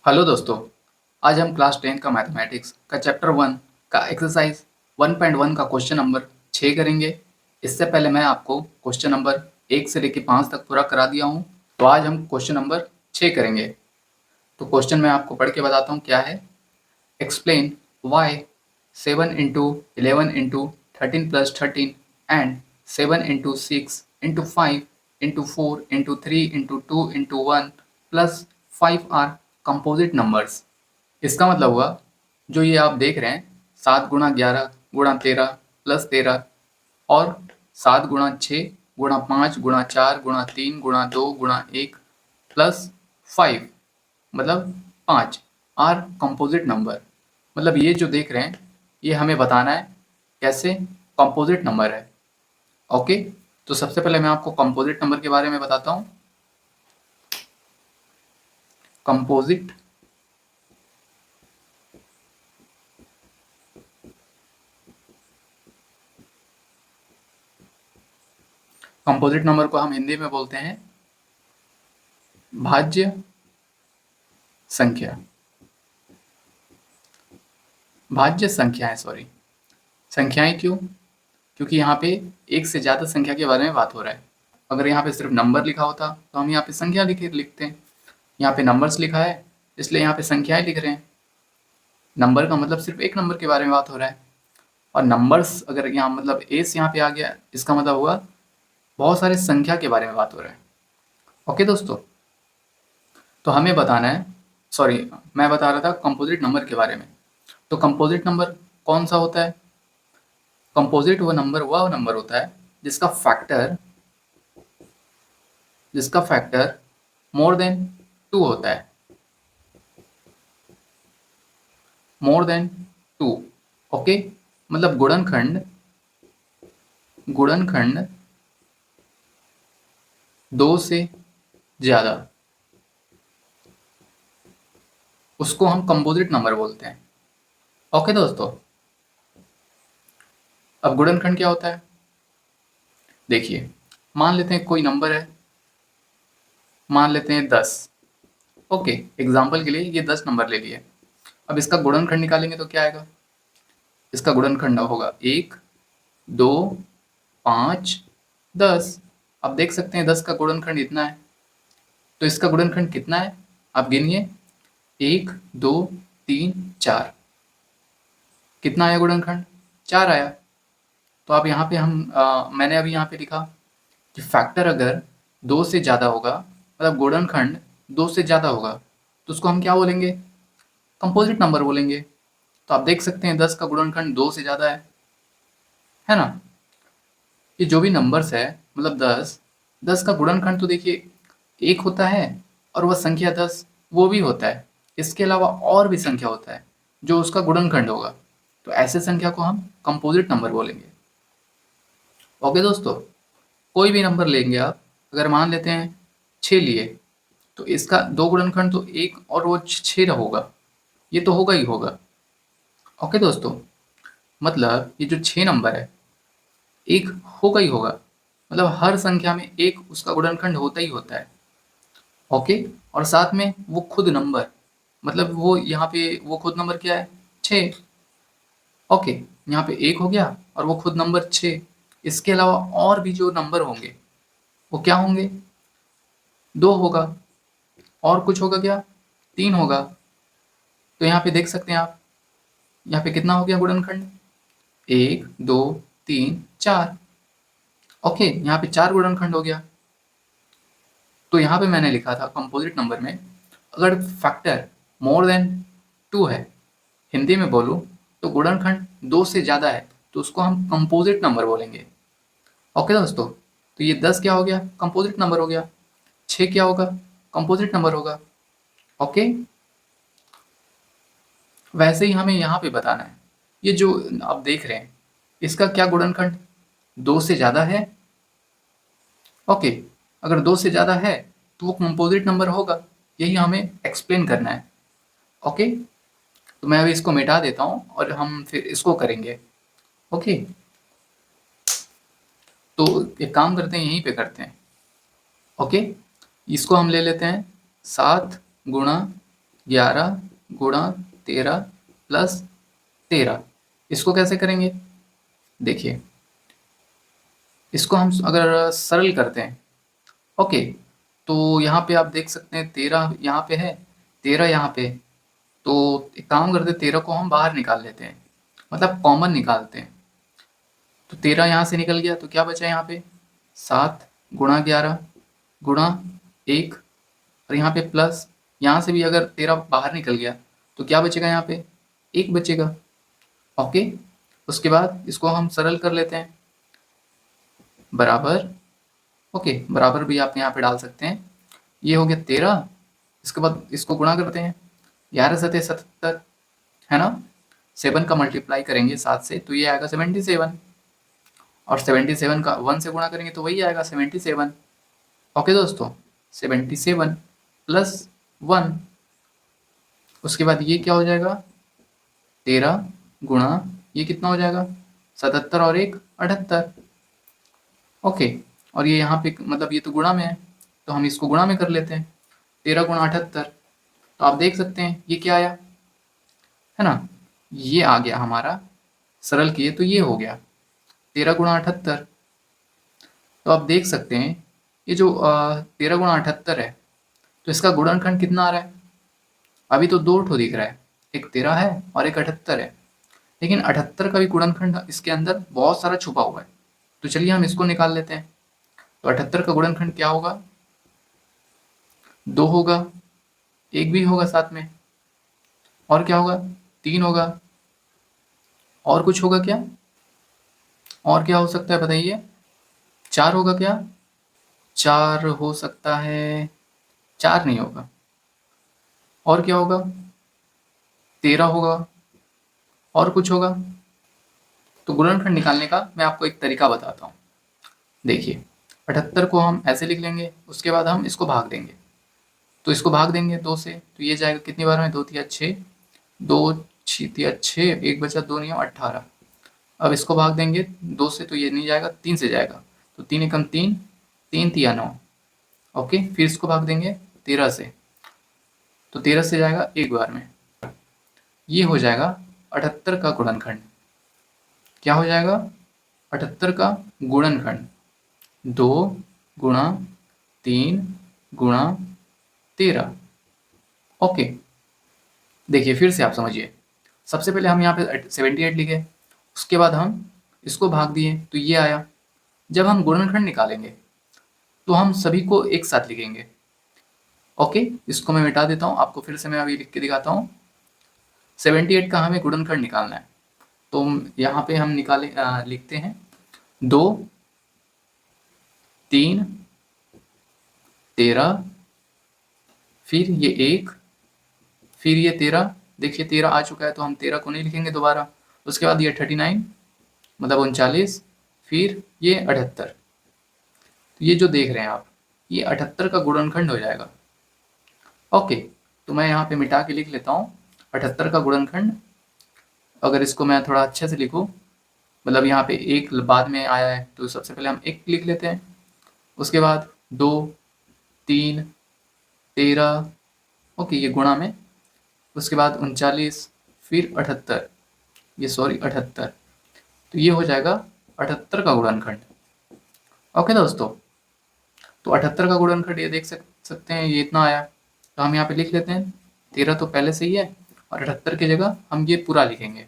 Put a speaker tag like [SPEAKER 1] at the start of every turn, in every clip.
[SPEAKER 1] Hello दोस्तों। आज हम क्लास 10 का मैथमेटिक्स का चैप्टर 1 का एक्सरसाइज 1.1 का क्वेश्चन नंबर 6 करेंगे। इससे पहले मैं आपको क्वेश्चन नंबर 1 से लेकर 5 तक पूरा करा दिया हूँ। तो आज हम क्वेश्चन नंबर 6 करेंगे। तो क्वेश्चन मैं आपको पढ़ के बताता हूँ क्या है। Explain why 7 into 11 into 13 plus 13 and 7 into 6 into 5 into 4 into 3 into 2 into 1 plus 5 are composite numbers. इसका मतलब हुआ जो ये आप देख रहे हैं 7 गुणा 11 गुणा 13 प्लस 13 और 7 गुणा 6 गुणा 5 गुणा 4 गुणा 3 गुणा 2 गुणा 1 प्लस 5 मतलब 5 आर कंपोजिट नंबर। मतलब ये जो देख रहे हैं ये हमें बताना है कैसे कंपोजिट नंबर है। ओके, तो सबसे पहले मैं आपको कंपोजिट नंबर के बारे में बताता हूँ। कंपोजिट कंपोजिट नंबर को हम हिंदी में बोलते हैं भाज्य संख्या। भाज्य संख्याएं, सॉरी, संख्याएं क्यों? क्योंकि यहाँ पे एक से ज़्यादा संख्या के बारे में बात हो रहा है। अगर यहाँ पे सिर्फ नंबर लिखा होता तो हम यहाँ पे संख्या लिखते हैं। यहाँ पे नंबर्स लिखा है इसलिए यहाँ पे संख्याएं लिख रहे हैं। नंबर का मतलब सिर्फ एक नंबर के बारे में बात हो रहा है। और नंबर्स अगर यहाँ मतलब एस यहाँ पे आ गया इसका मतलब हुआ बहुत सारे संख्या के बारे में बात हो रहा है। ओके दोस्तों, तो हमें बताना है, सॉरी मैं बता रहा था कंपोजिट नंबर के बारे में। तो कंपोजिट नंबर कौन सा होता है? कंपोजिट वह नंबर होता है जिसका फैक्टर मोर देन 2 होता है। More than 2। ओके, मतलब गुणनखंड 2 से ज़्यादा, उसको हम कंपोजिट नंबर बोलते हैं। ओके दोस्तों, अब गुणनखंड क्या होता है देखिए। मान लेते हैं कोई नंबर है, मान लेते हैं 10। ओके, एग्जाम्पल के लिए ये 10 नंबर ले लिए। अब इसका गुणनखंड निकालेंगे तो क्या आएगा? इसका गुणनखंड होगा 1, 2, 5, 10। अब देख सकते हैं 10 का गुणनखंड इतना है, तो इसका गुणनखंड कितना है आप गिनिए। 1, 2, 3, 4। कितना आया गुणनखंड? 4 आया। तो आप यहाँ पे मैंने अभी यहाँ पे लिखा कि फैक्टर अगर 2 से ज़्यादा होगा, मतलब गुणनखंड 2 से ज़्यादा होगा, तो उसको हम क्या बोलेंगे? कंपोजिट नंबर बोलेंगे। तो आप देख सकते हैं 10 का गुणनखंड 2 से ज़्यादा है ना? ये जो भी नंबर्स है, मतलब 10 का गुणनखंड तो देखिए 1 होता है, और वह संख्या 10 वो भी होता है। इसके अलावा और भी संख्या होता है जो उसका गुणनखंड होगा। तो ऐसे संख्या को हम कंपोजिट नंबर बोलेंगे। ओके दोस्तों, कोई भी नंबर लेंगे आप, अगर मान लेते हैं 6 लिए, तो इसका 2 गुणनखंड तो 1 और वो 6 होगा, ये तो होगा ही होगा। ओके दोस्तों, मतलब ये जो 6 नंबर है एक होगा ही होगा, मतलब हर संख्या में एक उसका गुणनखंड होता ही होता है। ओके, और साथ में वो खुद नंबर, मतलब वो यहाँ पे वो खुद नंबर क्या है? 6। ओके, यहाँ पे 1 हो गया और वो खुद नंबर 6। इसके अलावा और भी जो नंबर होंगे वो क्या होंगे? 2 होगा, और कुछ होगा क्या? 3 होगा। तो यहाँ पे देख सकते हैं आप, यहाँ पे कितना हो गया गुणनखंड? 1, 2, 3, 4। ओके, यहाँ पे 4 गुणनखंड हो गया। तो यहाँ पे मैंने लिखा था कंपोजिट नंबर में अगर फैक्टर मोर देन 2 है, हिंदी में बोलूँ तो गुणनखंड 2 से ज़्यादा है, तो उसको हम कंपोजिट नंबर बोलेंगे। ओके दोस्तों, तो ये 10 क्या हो गया? कंपोजिट नंबर हो गया। 6 क्या होगा? कंपोजिट नंबर होगा। ओके, वैसे ही हमें यहाँ पे बताना है, ये जो आप देख रहे हैं इसका क्या गुणनखंड 2 से ज़्यादा है? ओके, अगर 2 से ज़्यादा है तो वो कंपोजिट नंबर होगा, यही हमें एक्सप्लेन करना है। ओके, तो मैं अभी इसको मिटा देता हूँ और हम फिर इसको करेंगे। ओके, तो एक काम करते हैं, यहीं पे करते हैं। ओके, इसको हम ले लेते हैं 7 गुणा 11 गुणा 13 प्लस 13। इसको कैसे करेंगे? देखिए, इसको हम अगर सरल करते हैं, ओके, तो यहाँ पे आप देख सकते हैं 13 यहाँ पे है, 13 यहाँ पे, तो एक काम करते हैं, 13 को हम बाहर निकाल लेते हैं, मतलब कॉमन निकालते हैं। तो 13 यहाँ से निकल गया, तो क्या बचा यहाँ पे? 7 गुणा 11 गुणा 1, और यहाँ पे प्लस, यहाँ से भी अगर 13 बाहर निकल गया तो क्या बचेगा? यहाँ पे 1 बचेगा। ओके, उसके बाद इसको हम सरल कर लेते हैं, बराबर, ओके, बराबर भी आप यहाँ पे डाल सकते हैं। ये हो गया 13, इसके बाद इसको गुणा करते हैं, 11 सते 77, है ना? 7 का मल्टीप्लाई करेंगे 7 से तो ये आएगा 77, और 77 का 1 से गुणा करेंगे तो वही आएगा 77। ओके दोस्तों, 77 प्लस 1, उसके बाद ये क्या हो जाएगा? 13 गुणा, ये कितना हो जाएगा? 77 और 1 78। ओके, और ये यहाँ पे मतलब ये तो गुणा में है, तो हम इसको गुणा में कर लेते हैं, 13 गुणा 78। तो आप देख सकते हैं ये क्या आया, है ना? ये आ गया हमारा, सरल किए तो ये हो गया 13 गुणा 78। तो आप देख सकते हैं ये जो 13 गुणा 78 है, तो इसका गुणनखंड कितना आ रहा है? अभी तो दो ठो दिख रहा है, एक 13 है और एक 78 है, लेकिन 78 का भी गुणनखंड इसके अंदर बहुत सारा छुपा हुआ है। तो चलिए हम इसको निकाल लेते हैं। तो 78 का गुणनखंड क्या होगा? 2 होगा, 1 भी होगा साथ में, और क्या होगा? 3 होगा, और कुछ होगा क्या? और क्या हो सकता है बताइए? 4 होगा क्या? 4 हो सकता है, 4 नहीं होगा, और क्या होगा? 13 होगा, और कुछ होगा? तो गुणनखंड निकालने का मैं आपको एक तरीका बताता हूँ। देखिए, 78 को हम ऐसे लिख लेंगे, उसके बाद हम इसको भाग देंगे। तो इसको भाग देंगे 2 से, तो ये जाएगा कितनी बार में? 2 तिया 6, 2 तिया 6, 1 बचा, 2 नियम 18। अब इसको भाग देंगे 2 से, तो ये नहीं जाएगा, 3 से जाएगा, तो 3 एकम 3, 3 तिया 9। ओके, फिर इसको भाग देंगे 13 से, तो 13 से जाएगा एक बार में। ये हो जाएगा 78 का गुणनखंड। क्या हो जाएगा? 78 का गुणनखंड 2 गुणा 3 गुणा 13। ओके, देखिए फिर से आप समझिए, सबसे पहले हम यहाँ पे 78 लिखे, उसके बाद हम इसको भाग दिए तो ये आया। जब हम गुणनखंड निकालेंगे तो हम सभी को एक साथ लिखेंगे। ओके, इसको मैं मिटा देता हूँ, आपको फिर से मैं अभी लिख के दिखाता हूँ। 78 का हमें गुणनखंड निकालना है, तो यहाँ पे हम लिखते हैं 2 3 13, फिर ये 1, फिर ये 13। देखिए 13 आ चुका है, तो हम 13 को नहीं लिखेंगे दोबारा। उसके बाद ये 39, मतलब 39, फिर ये 78। तो ये जो देख रहे हैं आप, ये 78 का गुणनखंड हो जाएगा। ओके, तो मैं यहाँ पे मिटा के लिख लेता हूँ 78 का गुणनखंड। अगर इसको मैं थोड़ा अच्छे से लिखूँ, मतलब यहाँ पे एक बाद में आया है, तो सबसे पहले हम 1 लिख लेते हैं, उसके बाद 2 3 13, ओके, ये गुणा में, उसके बाद 39, फिर 78, ये सॉरी 78। तो ये हो जाएगा 78 का गुणनखंड। ओके दोस्तों, तो 78 का गुणनखंड ये देख सकते हैं, ये इतना आया। तो हम यहाँ पे लिख लेते हैं, 13 तो पहले से ही है, और 78 की जगह हम ये पूरा लिखेंगे,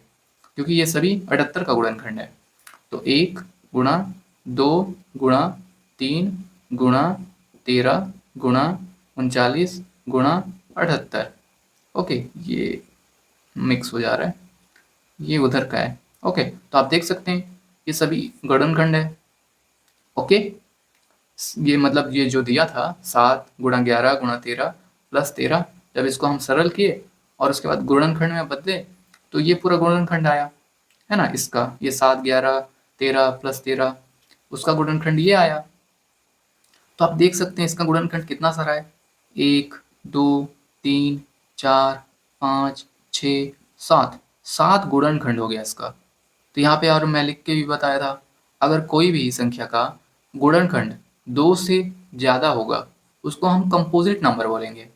[SPEAKER 1] क्योंकि ये सभी 78 का गुणनखंड है। तो 1 गुणा 2 गुणा 3 गुणा 13 गुणा 39 गुणा 78। ओके, ये मिक्स हो जा रहा है, ये उधर का है। ओके, तो आप देख सकते हैं ये सभी गुणनखंड है। ओके, ये मतलब ये जो दिया था 7 गुणा 11 गुणा 13 प्लस 13, जब इसको हम सरल किए और उसके बाद गुणनखंड में बदले, तो ये पूरा गुणनखंड आया, है ना? इसका ये 7 11 13 प्लस 13, उसका गुणनखंड ये आया। तो आप देख सकते हैं इसका गुणनखंड कितना सारा है, 1 2 3 4 5 6 7, 7 गुणनखंड हो गया इसका। तो यहाँ पे और मैं लिख के भी बताया था, अगर कोई भी संख्या का गुणनखंड 2 से ज़्यादा होगा, उसको हम कंपोजिट नंबर बोलेंगे।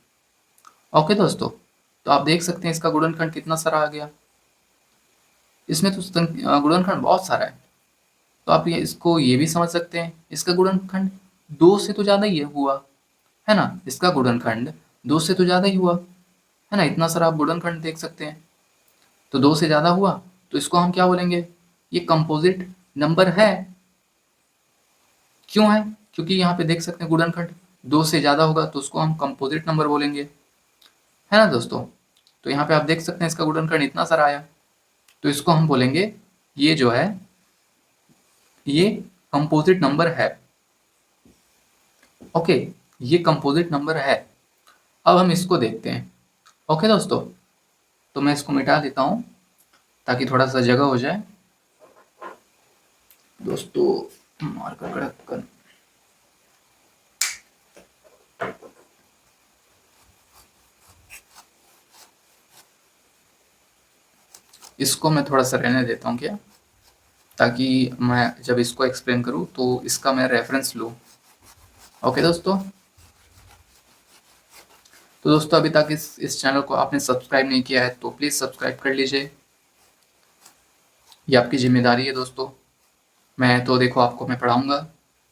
[SPEAKER 1] ओके दोस्तों, तो आप देख सकते हैं इसका गुणनखंड कितना सारा आ गया। इसमें तो गुणनखंड बहुत सारा है। तो आप इसको ये भी समझ सकते हैं, इसका गुणनखंड 2 से तो ज़्यादा ही हुआ, है ना। इसका गुणनखंड 2 से तो ज़्यादा ही हुआ, है ना। इतना सारा आप गुणनखंड देख सकते हैं, तो 2 से ज़्यादा हुआ, तो इसको हम क्या बोलेंगे, ये कंपोजिट नंबर है। क्यों है? क्योंकि यहाँ पे देख सकते हैं गुणनखंड 2 से ज़्यादा होगा तो उसको हम कंपोजिट नंबर बोलेंगे, है ना दोस्तों। तो यहाँ पे आप देख सकते हैं इसका गुणनखंड इतना सारा आया, तो इसको हम बोलेंगे ये जो है ये कंपोजिट नंबर है। ओके, ये कंपोजिट नंबर है। अब हम इसको देखते हैं। ओके दोस्तों, तो मैं इसको मिटा देता हूँ ताकि थोड़ा सा जगह हो जाए। दोस्तों मार्कर कड़क कर, इसको मैं थोड़ा सा रहने देता हूँ क्या, ताकि मैं जब इसको एक्सप्लेन करूँ तो इसका मैं रेफरेंस लूँ। ओके दोस्तों, तो दोस्तों अभी तक इस चैनल को आपने सब्सक्राइब नहीं किया है तो प्लीज़ सब्सक्राइब कर लीजिए, ये आपकी जिम्मेदारी है दोस्तों। मैं तो देखो आपको मैं पढ़ाऊँगा,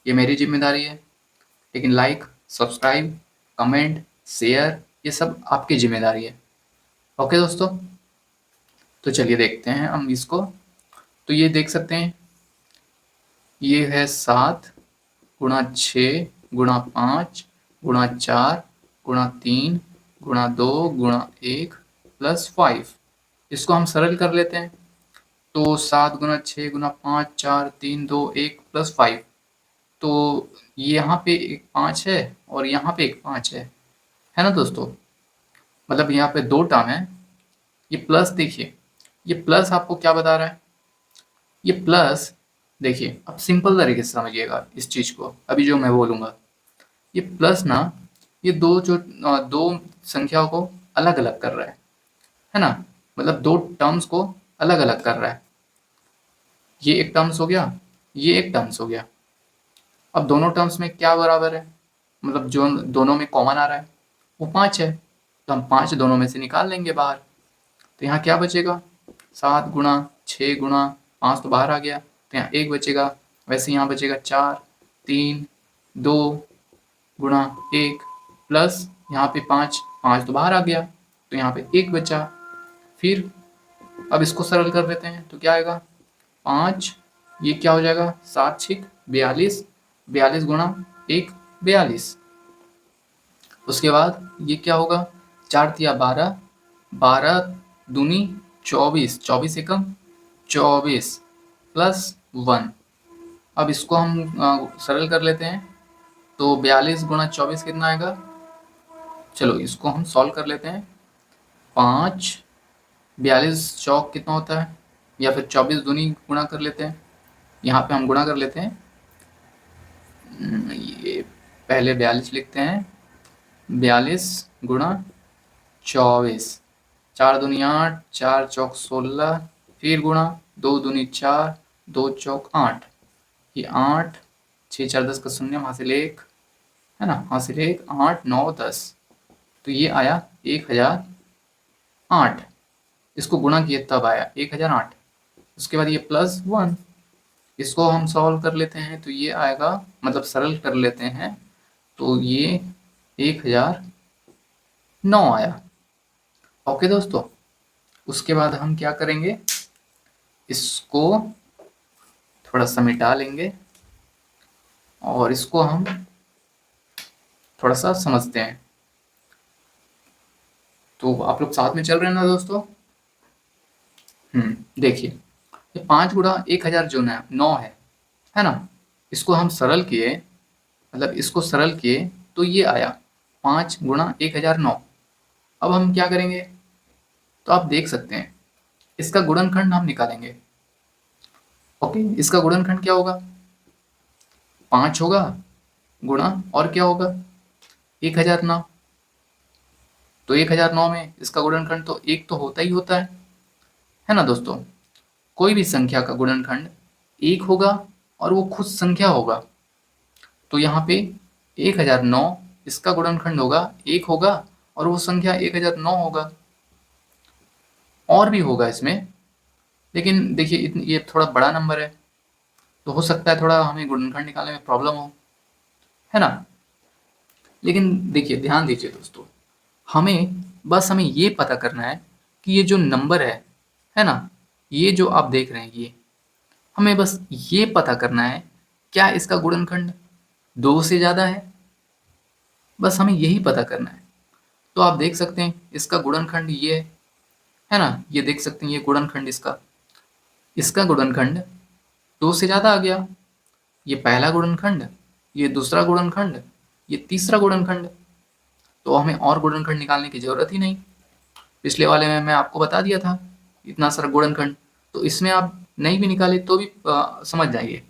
[SPEAKER 1] ये मेरी जिम्मेदारी है, लेकिन लाइक, सब्सक्राइब, कमेंट, शेयर ये सब आपकी जिम्मेदारी है। ओके दोस्तों, तो चलिए देखते हैं हम इसको। तो ये देख सकते हैं, ये है 7 गुणा 6 गुणा 5 गुणा 4 गुणा 3 गुणा 2 गुणा 1 प्लस 5। इसको हम सरल कर लेते हैं, तो 7 गुणा 6 गुणा 5 4 3 2 1 प्लस 5। तो यहाँ पे एक 5 है और यहाँ पे एक 5 है ना दोस्तों। मतलब यहाँ पे 2 टर्म है। ये प्लस देखिए, ये प्लस आपको क्या बता रहा है, ये प्लस देखिए, अब सिंपल तरीके से समझिएगा इस चीज को, अभी जो मैं बोलूंगा। ये प्लस ना, ये दो संख्याओं को अलग अलग कर रहा है ना। मतलब 2 टर्म्स को अलग अलग कर रहा है। ये एक टर्म्स हो गया, ये एक टर्म्स हो गया। अब दोनों टर्म्स में क्या बराबर है, मतलब जो दोनों में कॉमन आ रहा है वो 5 है, तो हम 5 दोनों में से निकाल लेंगे बाहर। तो यहाँ क्या बचेगा, 7 गुणा 6 गुणा 5 तो बाहर आ गया, तो यहाँ 1 बचेगा। वैसे यहाँ बचेगा 4 3 2 गुणा 1 प्लस यहाँ पे 5 5 तो बाहर आ गया, तो यहाँ पे 1 बचा। फिर अब इसको सरल कर देते हैं, तो क्या आएगा 5, ये क्या हो जाएगा 7 6 42, 42 गुणा 1 42। उसके बाद ये क्या होगा, 4 तिया 12, 12 दूनी 24, 24 एकम 24 प्लस 1। अब इसको हम सरल कर लेते हैं, तो 42 गुणा 24 कितना आएगा। चलो इसको हम सॉल्व कर लेते हैं। 5 42 चौक कितना होता है, या फिर 24 दूनी गुणा कर लेते हैं। यहाँ पे हम गुणा कर लेते हैं, ये पहले 42 लिखते हैं, 42 गुणा 24, 4 दूनी 8, 4 चौक 16, फिर गुणा 2 दूनी 4, 2 चौक 8, ये 8 6 4 10 का शून्य, हासिल 1, है ना, हासिल 1 8 9 10, तो ये आया 1008। इसको गुणा किए तब आया 1008। उसके बाद ये प्लस 1, इसको हम सॉल्व कर लेते हैं, तो ये आएगा, मतलब सरल कर लेते हैं, तो ये 1009 आया। ओके दोस्तों, उसके बाद हम क्या करेंगे, इसको थोड़ा सा मिटा लेंगे और इसको हम थोड़ा सा समझते हैं। तो आप लोग साथ में चल रहे हैं ना दोस्तों। देखिए, ये 5 गुणा 1000 जो 9 है ना, इसको हम सरल किए, मतलब इसको सरल किए तो ये आया 5 गुणा 1009। अब हम क्या करेंगे, तो आप देख सकते हैं इसका गुणनखंड हम निकालेंगे। ओके, इसका गुणनखंड क्या होगा, 5 होगा गुणा और क्या होगा 1009। तो 1009 में इसका गुणनखंड तो 1 तो होता ही होता है ना दोस्तों। कोई भी संख्या का गुणनखंड 1 होगा और वो खुद संख्या होगा। तो यहाँ पे 1009 इसका गुणनखंड होगा 1 होगा और वो संख्या 1009 होगा। और भी होगा इसमें, लेकिन देखिए ये थोड़ा बड़ा नंबर है, तो हो सकता है थोड़ा हमें गुणनखंड निकालने में प्रॉब्लम हो, है ना। लेकिन देखिए ध्यान दीजिए दोस्तों, हमें ये पता करना है कि ये जो नंबर है ना, ये जो आप देख रहे हैं ये, हमें बस ये पता करना है क्या इसका गुणनखंड 2 से ज़्यादा है, बस हमें यही पता करना है। तो आप देख सकते हैं इसका गुणनखंड ये है ना, ये देख सकते हैं ये गुणनखंड इसका इसका गुणनखंड 2 से ज़्यादा आ गया। ये पहला गुणनखंड, ये दूसरा गुणनखंड, ये तीसरा गुणनखंड, तो हमें और गुणनखंड निकालने की ज़रूरत ही नहीं। पिछले वाले में मैं आपको बता दिया था इतना सारा गुणनखंड, तो इसमें आप नहीं भी निकाले तो भी समझ जाइए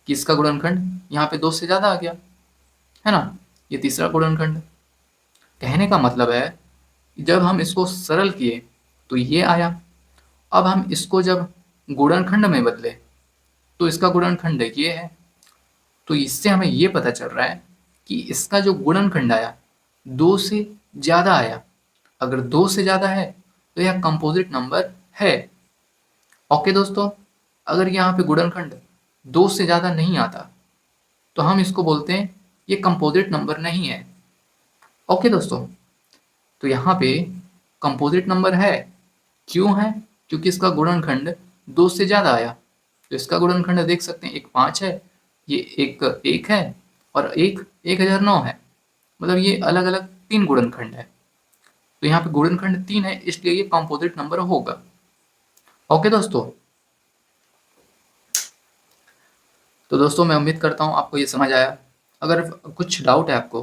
[SPEAKER 1] कि इसका गुणनखंड यहाँ पे 2 से ज़्यादा आ गया, है ना। ये तीसरा गुणनखंड, कहने का मतलब है जब हम इसको सरल किए तो ये आया। अब हम इसको जब गुणनखंड में बदले तो इसका गुणनखंड ये है। तो इससे हमें ये पता चल रहा है कि इसका जो गुणनखंड आया 2 से ज़्यादा आया। अगर 2 से ज़्यादा है तो यह कंपोजिट नंबर है। ओके दोस्तों, अगर यहाँ पे गुणनखंड 2 से ज़्यादा नहीं आता तो हम इसको बोलते हैं ये कंपोजिट नंबर नहीं है। ओके दोस्तों, तो यहाँ पे कंपोजिट नंबर है, क्यों है? क्योंकि इसका गुणनखंड 2 से ज़्यादा आया। तो इसका गुणनखंड देख सकते हैं, एक 5 है, ये एक 1 है और एक 1009 है। मतलब ये अलग अलग 3 गुणनखंड है। तो यहाँ पे गुणनखंड 3 है, इसलिए ये कंपोजिट नंबर होगा। ओके दोस्तों, तो दोस्तों मैं उम्मीद करता हूँ आपको ये समझ आया। अगर कुछ डाउट है आपको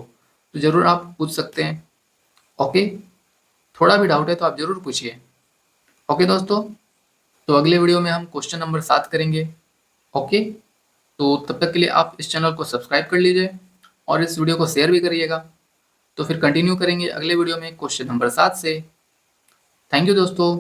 [SPEAKER 1] तो ज़रूर आप पूछ सकते हैं। ओके, थोड़ा भी डाउट है तो आप ज़रूर पूछिए। ओके दोस्तों, तो अगले वीडियो में हम क्वेश्चन नंबर 7 करेंगे। ओके, तो तब तक के लिए आप इस चैनल को सब्सक्राइब कर लीजिए और इस वीडियो को शेयर भी करिएगा। तो फिर कंटिन्यू करेंगे अगले वीडियो में क्वेश्चन नंबर 7 से। थैंक यू दोस्तों।